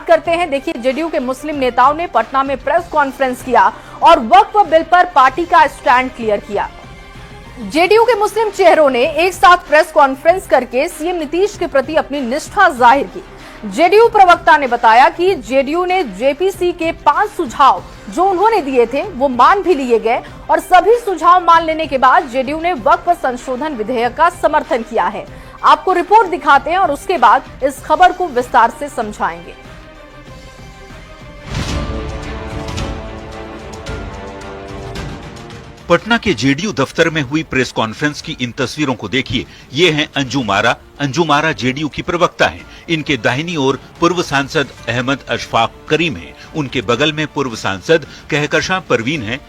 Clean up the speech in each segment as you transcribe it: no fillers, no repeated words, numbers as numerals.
करते हैं, देखिए जेडीयू के मुस्लिम नेताओं ने पटना में प्रेस कॉन्फ्रेंस किया और वक्फ बिल पर पार्टी का स्टैंड क्लियर किया। जेडीयू के मुस्लिम चेहरों ने एक साथ प्रेस कॉन्फ्रेंस करके सीएम नीतीश के प्रति अपनी निष्ठा जाहिर की। जेडीयू प्रवक्ता ने बताया कि जेडीयू ने जेपीसी के 5 सुझाव जो उन्होंने दिए थे वो मान भी लिए गए और सभी सुझाव मान लेने के बाद जेडीयू ने वक्फ संशोधन विधेयक का समर्थन किया है। आपको रिपोर्ट दिखाते हैं और उसके बाद इस खबर को विस्तार से समझाएंगे। पटना के जेडीयू दफ्तर में हुई प्रेस कॉन्फ्रेंस की इन तस्वीरों को देखिए। ये हैं अंजुम आरा। अंजुम आरा जेडीयू की प्रवक्ता हैं। इनके दाहिनी ओर पूर्व सांसद अहमद अशफाक करीम हैं। उनके बगल में पूर्व सांसद कहकशां परवीन हैं।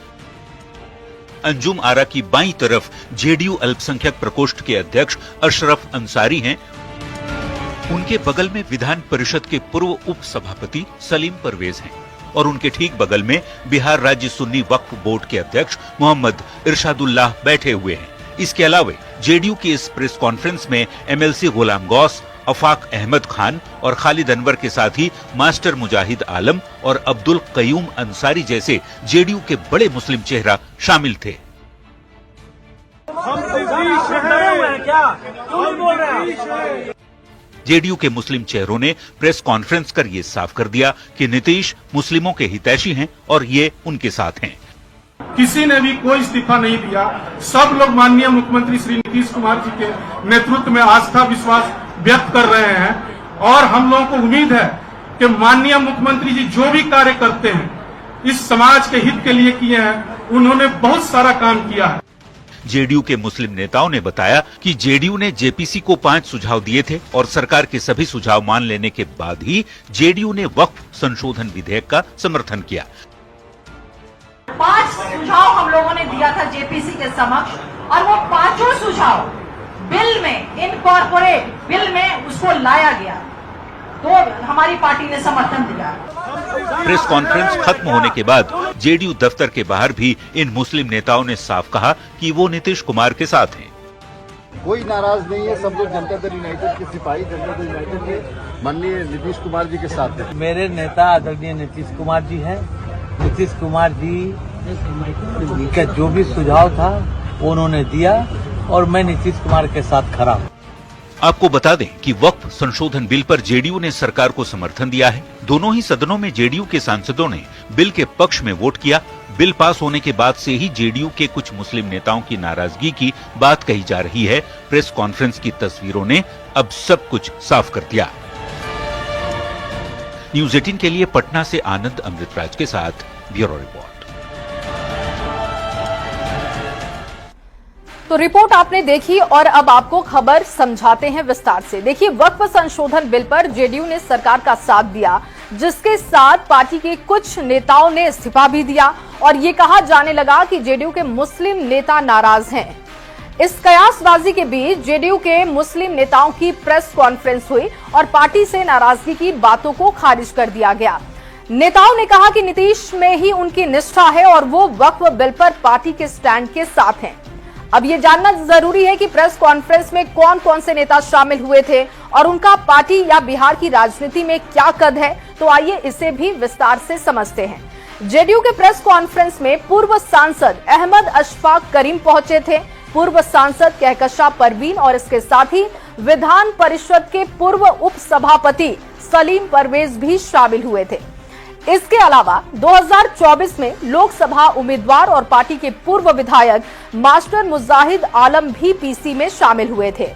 अंजुम आरा की बाईं तरफ जेडीयू अल्पसंख्यक प्रकोष्ठ के अध्यक्ष अशरफ अंसारी हैं। उनके बगल में विधान परिषद के पूर्व उप सभापति सलीम परवेज हैं और उनके ठीक बगल में बिहार राज्य सुन्नी वक्फ बोर्ड के अध्यक्ष मोहम्मद इरशादुल्लाह बैठे हुए हैं। इसके अलावा जेडीयू की इस प्रेस कॉन्फ्रेंस में एमएलसी गुलाम गौस, अफाक अहमद खान और खालिद अनवर के साथ ही मास्टर मुजाहिद आलम और अब्दुल कयूम अंसारी जैसे जेडीयू के बड़े मुस्लिम चेहरा शामिल थे। जेडीयू के मुस्लिम चेहरों ने प्रेस कॉन्फ्रेंस कर ये साफ कर दिया कि नीतीश मुस्लिमों के हितैषी हैं और ये उनके साथ हैं। किसी ने भी कोई इस्तीफा नहीं दिया। सब लोग माननीय मुख्यमंत्री श्री नीतीश कुमार जी के नेतृत्व में आस्था विश्वास व्यक्त कर रहे हैं और हम लोगों को उम्मीद है कि माननीय मुख्यमंत्री जी जो भी कार्य करते हैं इस समाज के हित के लिए किए हैं। उन्होंने बहुत सारा काम किया है। जेडीयू के मुस्लिम नेताओं ने बताया कि जेडीयू ने जेपीसी को 5 सुझाव दिए थे और सरकार के सभी सुझाव मान लेने के बाद ही जेडीयू ने वक्फ संशोधन विधेयक का समर्थन किया। 5 सुझाव हम लोगों ने दिया था जेपीसी के समक्ष और वो 5 सुझाव बिल में इनकॉर्पोरेट बिल में उसको लाया गया तो हमारी पार्टी ने समर्थन दिया। प्रेस कॉन्फ्रेंस खत्म होने के बाद जेडीयू दफ्तर के बाहर भी इन मुस्लिम नेताओं ने साफ कहा कि वो नीतीश कुमार के साथ हैं। कोई नाराज नहीं है। सब लोग जनता दल यूनाइटेड के सिपाही जनता दल यूनाइटेड के माननीय नीतीश कुमार जी के साथ हैं। मेरे नेता आदरणीय नीतीश कुमार जी हैं। नीतीश कुमार जी का जो भी सुझाव था वो उन्होंने दिया और मैं नीतीश कुमार के साथ खड़ा हूँ। आपको बता दें कि वक्फ संशोधन बिल पर जेडीयू ने सरकार को समर्थन दिया है। दोनों ही सदनों में जेडीयू के सांसदों ने बिल के पक्ष में वोट किया। बिल पास होने के बाद से ही जेडीयू के कुछ मुस्लिम नेताओं की नाराजगी की बात कही जा रही है। प्रेस कॉन्फ्रेंस की तस्वीरों ने अब सब कुछ साफ कर दिया। न्यूज़ 18 के लिए पटना से आनंद अमृतराज के साथ ब्यूरो रिपोर्ट। तो रिपोर्ट आपने देखी और अब आपको खबर समझाते हैं विस्तार से। देखिए, वक्फ संशोधन बिल पर जेडीयू ने सरकार का साथ दिया, जिसके साथ पार्टी के कुछ नेताओं ने इस्तीफा भी दिया और ये कहा जाने लगा कि जेडीयू के मुस्लिम नेता नाराज हैं। इस कयासबाजी के बीच जेडीयू के मुस्लिम नेताओं की प्रेस कॉन्फ्रेंस हुई और पार्टी से नाराजगी की बातों को खारिज कर दिया गया। नेताओं ने कहा कि नीतीश में ही उनकी निष्ठा है और वो वक्फ बिल पर पार्टी के स्टैंड के साथ हैं। अब ये जानना जरूरी है कि प्रेस कॉन्फ्रेंस में कौन कौन से नेता शामिल हुए थे और उनका पार्टी या बिहार की राजनीति में क्या कद है। तो आइए इसे भी विस्तार से समझते हैं। जेडीयू के प्रेस कॉन्फ्रेंस में पूर्व सांसद अहमद अशफाक करीम पहुंचे थे। पूर्व सांसद कहकशां परवीन और इसके साथ ही विधान परिषद के पूर्व उप सभापति सलीम परवेज भी शामिल हुए थे। इसके अलावा 2024 में लोकसभा उम्मीदवार और पार्टी के पूर्व विधायक मास्टर मुजाहिद आलम भी पीसी में शामिल हुए थे।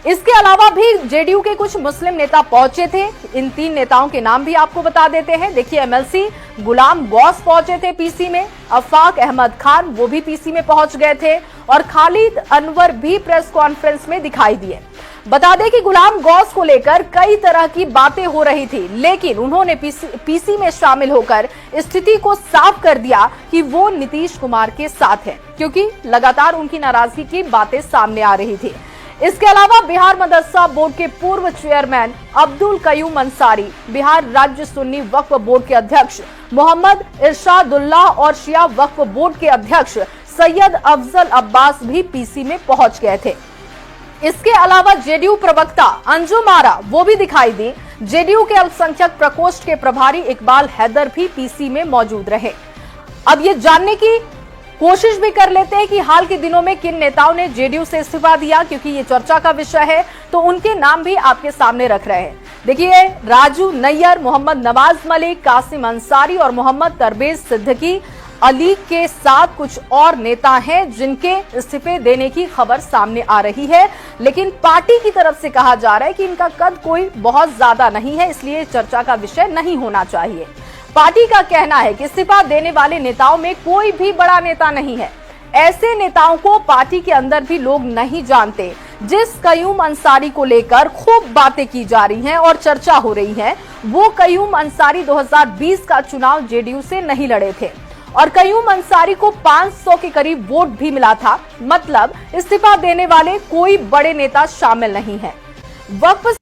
इसके अलावा भी जेडीयू के कुछ मुस्लिम नेता पहुंचे थे। इन 3 नेताओं के नाम भी आपको बता देते हैं। देखिए, एमएलसी गुलाम गौस पहुंचे थे पीसी में, अफाक अहमद खान वो भी पीसी में पहुंच गए थे और खालिद अनवर भी प्रेस कॉन्फ्रेंस में दिखाई दिए। बता दें कि गुलाम गौस को लेकर कई तरह की बातें हो रही थी, लेकिन उन्होंने पीसी में शामिल होकर स्थिति को साफ कर दिया कि वो नीतीश कुमार के साथ हैं, क्योंकि लगातार उनकी नाराजगी की बातें सामने आ रही थी। इसके अलावा बिहार मदरसा बोर्ड के पूर्व चेयरमैन अब्दुल कयूम अंसारी, बिहार राज्य सुन्नी वक्फ बोर्ड के अध्यक्ष मोहम्मद इरशादुल्लाह और शिया वक्फ बोर्ड के अध्यक्ष सैयद अफजल अब्बास भी पीसी में पहुंच गए थे। इसके अलावा जेडीयू प्रवक्ता अंजुम आरा वो भी दिखाई दी, जेडीयू के अल्पसंख्यक प्रकोष्ठ के प्रभारी इकबाल हैदर भी पीसी में मौजूद रहे। अब ये जानने की कोशिश भी कर लेते हैं कि हाल के दिनों में किन नेताओं ने जेडीयू से इस्तीफा दिया, क्योंकि ये चर्चा का विषय है, तो उनके नाम भी आपके सामने रख रहे हैं। देखिए, राजू नैयर, मोहम्मद नवाज मलिक, कासिम अंसारी और मोहम्मद तरबेज सिद्दीकी अली के साथ कुछ और नेता हैं जिनके इस्तीफे देने की खबर सामने आ रही है, लेकिन पार्टी की तरफ से कहा जा रहा है कि इनका कद कोई बहुत ज्यादा नहीं है, इसलिए चर्चा का विषय नहीं होना चाहिए। पार्टी का कहना है कि इस्तीफा देने वाले नेताओं में कोई भी बड़ा नेता नहीं है। ऐसे नेताओं को पार्टी के अंदर भी लोग नहीं जानते। जिस कयूम अंसारी को लेकर खूब बातें की जा रही हैं और चर्चा हो रही है, वो कयूम अंसारी 2020 का चुनाव जेडीयू से नहीं लड़े थे और कयूम अंसारी को 500 के करीब वोट भी मिला था। मतलब इस्तीफा देने वाले कोई बड़े नेता शामिल नहीं है। वक्फ